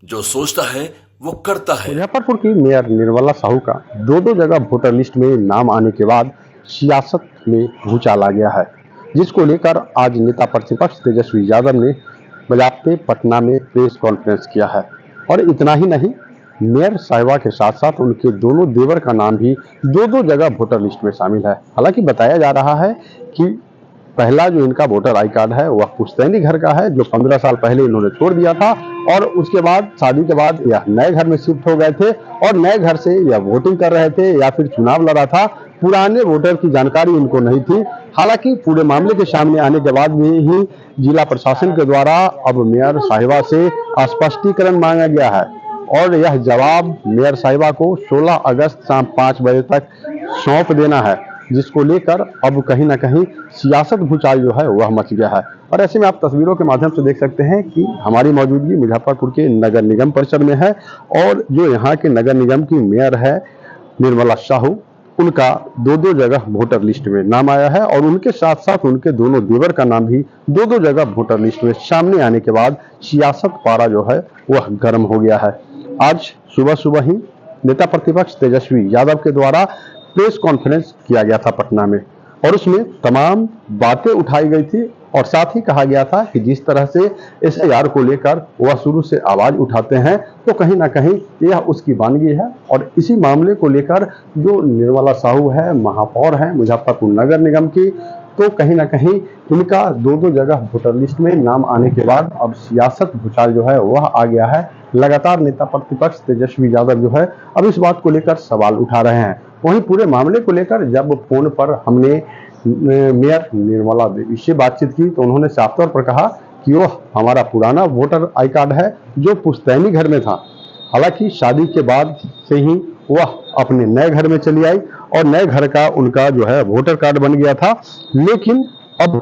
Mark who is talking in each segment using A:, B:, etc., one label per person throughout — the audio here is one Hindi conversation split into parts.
A: जो सोचता है वो करता है।
B: मुजफ्फरपुर की मेयर निर्मला साहू का दो दो जगह वोटर लिस्ट में नाम आने के बाद सियासत में भूचाल आ गया है, जिसको लेकर आज नेता प्रतिपक्ष तेजस्वी यादव ने बजाते पटना में प्रेस कॉन्फ्रेंस किया है। और इतना ही नहीं, मेयर साहिबा के साथ साथ उनके दोनों देवर का नाम भी दो दो जगह वोटर लिस्ट में शामिल है। हालांकि बताया जा रहा है कि पहला जो इनका वोटर आई कार्ड है वह पुश्तैनी घर का है, जो 15 साल पहले इन्होंने छोड़ दिया था और उसके बाद शादी के बाद यह नए घर में शिफ्ट हो गए थे और नए घर से यह वोटिंग कर रहे थे या फिर चुनाव लड़ा था। पुराने वोटर की जानकारी इनको नहीं थी। हालांकि पूरे मामले के सामने आने के बाद में ही जिला प्रशासन के द्वारा अब मेयर साहिबा से स्पष्टीकरण मांगा गया है और यह जवाब मेयर साहिबा को 16 अगस्त शाम 5 बजे तक सौंप देना है, जिसको लेकर अब कहीं ना कहीं सियासत भूचाल जो है वह मच गया है। और ऐसे में आप तस्वीरों के माध्यम से देख सकते हैं कि हमारी मौजूदगी मुजफ्फरपुर के नगर निगम परिषद में है और जो यहाँ के नगर निगम की मेयर है निर्मला साहू, उनका दो दो जगह वोटर लिस्ट में नाम आया है और उनके साथ साथ उनके दोनों देवर का नाम भी दो दो जगह वोटर लिस्ट में सामने आने के बाद सियासत पारा जो है वह गर्म हो गया है। आज सुबह सुबह ही नेता प्रतिपक्ष तेजस्वी यादव के द्वारा प्रेस कॉन्फ्रेंस किया गया था पटना में और उसमें तमाम बातें उठाई गई थी और साथ ही कहा गया था कि जिस तरह से एसआईआर को लेकर वह शुरू से आवाज उठाते हैं तो कहीं ना कहीं यह उसकी वानगी है। और इसी मामले को लेकर जो निर्मला साहू है, महापौर है मुजफ्फरपुर नगर निगम की, तो कहीं ना कहीं इनका दो दो जगह वोटर लिस्ट में नाम आने के बाद अब सियासत भूचाल जो है वह आ गया है। लगातार नेता प्रतिपक्ष तेजस्वी यादव जो है अब इस बात को लेकर सवाल उठा रहे हैं। वहीं पूरे मामले को लेकर जब फोन पर हमने मेयर निर्मला देवी से बातचीत की तो उन्होंने साफ तौर पर कहा कि वह हमारा पुराना वोटर आई कार्ड है जो पुश्तैनी घर में था। हालांकि शादी के बाद से ही वह अपने नए घर में चली आई और नए घर का उनका जो है वोटर कार्ड बन गया था, लेकिन अब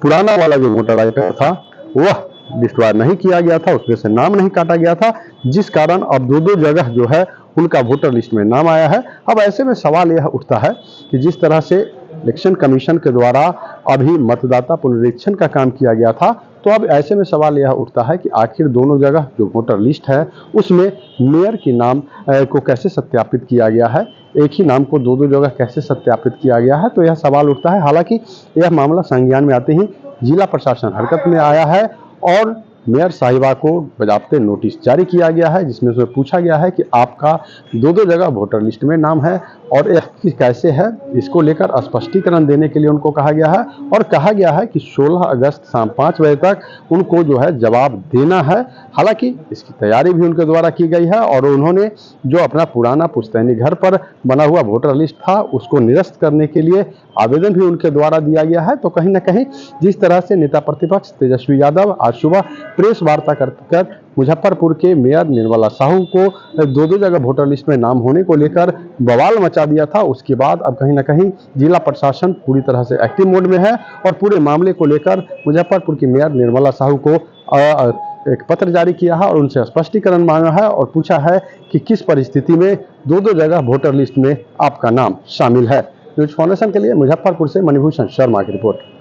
B: पुराना वाला जो वोटर आई कार्ड था वह डिस्ट्रॉय नहीं किया गया था, उसमें से नाम नहीं काटा गया था, जिस कारण अब दो दो जगह जो है उनका वोटर लिस्ट में नाम आया है। अब ऐसे में सवाल यह उठता है कि जिस तरह से इलेक्शन कमीशन के द्वारा अभी मतदाता पुनरीक्षण का काम किया गया था, तो अब ऐसे में सवाल यह उठता है कि आखिर दोनों जगह जो वोटर लिस्ट है उसमें मेयर के नाम को कैसे सत्यापित किया गया है, एक ही नाम को दो दो जगह कैसे सत्यापित किया गया है, तो यह सवाल उठता है। हालांकि यह मामला संज्ञान में आते ही जिला प्रशासन हरकत में आया है और मेयर साहिबा को बजाते नोटिस जारी किया गया है, जिसमें से पूछा गया है कि आपका दो दो जगह वोटर लिस्ट में नाम है और यह कैसे है, इसको लेकर स्पष्टीकरण देने के लिए उनको कहा गया है और कहा गया है कि 16 अगस्त शाम 5 बजे तक उनको जो है जवाब देना है। हालांकि इसकी तैयारी भी उनके द्वारा की गई है और उन्होंने जो अपना पुराना पुश्तैनी घर पर बना हुआ वोटर लिस्ट था उसको निरस्त करने के लिए आवेदन भी उनके द्वारा दिया गया है। तो कहीं ना कहीं जिस तरह से नेता प्रतिपक्ष तेजस्वी यादव आज सुबह प्रेस वार्ता कर मुजफ्फरपुर के मेयर निर्मला साहू को दो दो जगह वोटर लिस्ट में नाम होने को लेकर बवाल मचा दिया था, उसके बाद अब कहीं ना कहीं जिला प्रशासन पूरी तरह से एक्टिव मोड में है और पूरे मामले को लेकर मुजफ्फरपुर की मेयर निर्मला साहू को एक पत्र जारी किया है और उनसे स्पष्टीकरण मांगा है और पूछा है कि किस परिस्थिति में दो दो जगह वोटर लिस्ट में आपका नाम शामिल है। न्यूज फाउंडेशन के लिए मुजफ्फरपुर से मणिभूषण शर्मा की रिपोर्ट।